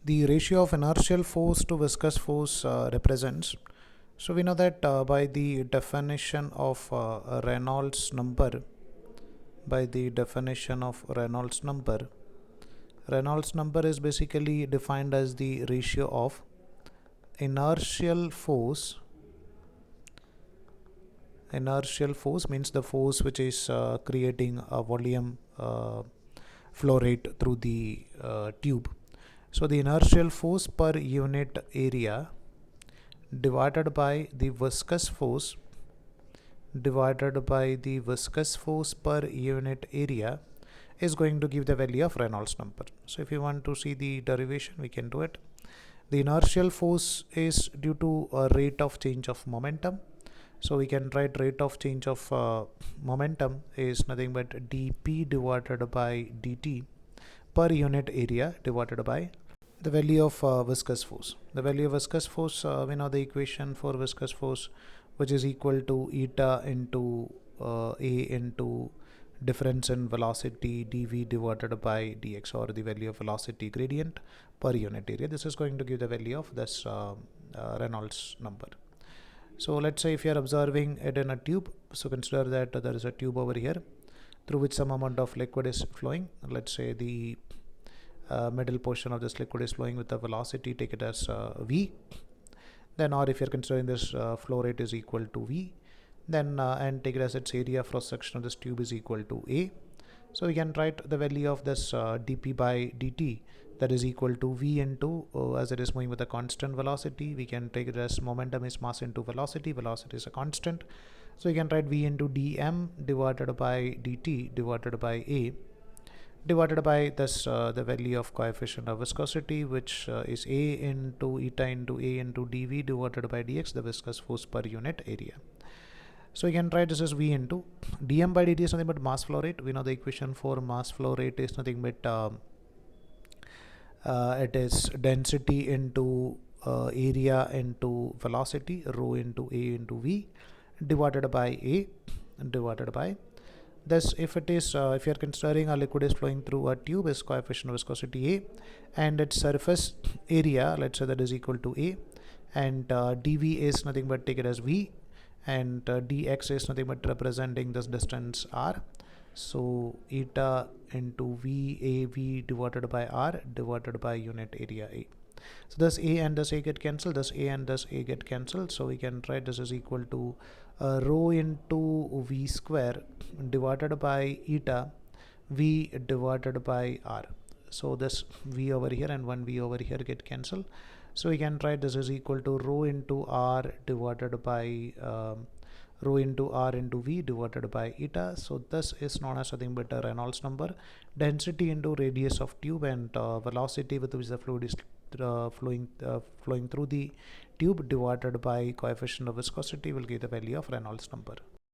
the ratio of inertial force to viscous force represents. So we know that by the definition of Reynolds number, Reynolds number is basically defined as the ratio of inertial force. Inertial force means the force which is creating a volume flow rate through the tube. So the inertial force per unit area divided by the viscous force per unit area is going to give the value of Reynolds number. So if you want to see the derivation, we can do it. The inertial force is due to a rate of change of momentum. So we can write rate of change of momentum is nothing but dp divided by dt per unit area divided by the value of viscous force. The value of viscous force, we know the equation for viscous force, which is equal to eta into a into difference in velocity dv divided by dx, or the value of velocity gradient per unit area. This is going to give the value of this Reynolds number. So let's say if you are observing it in a tube, so consider that there is a tube over here through which some amount of liquid is flowing. Let's say the middle portion of this liquid is flowing with the velocity, take it as v. Then, or if you're considering this flow rate is equal to v, then and take it as its area cross section of this tube is equal to a. So we can write the value of this dp by dt, that is equal to v into as it is moving with a constant velocity, we can take it as momentum is mass into velocity. Velocity is a constant, so we can write v into dm divided by dt divided by a, divided by this the value of coefficient of viscosity, which is a into eta into a into dv divided by dx, the viscous force per unit area. So you can write this as v into dm by dt is nothing but mass flow rate. We know the equation for mass flow rate is nothing but it is density into area into velocity, rho into a into v divided by a divided by this. If it is if you are considering a liquid is flowing through a tube, is coefficient of viscosity a, and its surface area, let's say that is equal to a, and dv is nothing but take it as v, and dx is nothing but representing this distance r. So eta into VAV divided by r divided by unit area a. So this a and this a get cancelled, this a and this a get cancelled. So we can write this is equal to rho into v square divided by eta v divided by r. So this v over here and one v over here get cancelled. So we can write this is equal to rho into r divided by rho into r into v divided by eta. So this is known as nothing but a Reynolds number. Density into radius of tube and velocity with which the fluid is flowing through the tube divided by coefficient of viscosity will give the value of Reynolds number.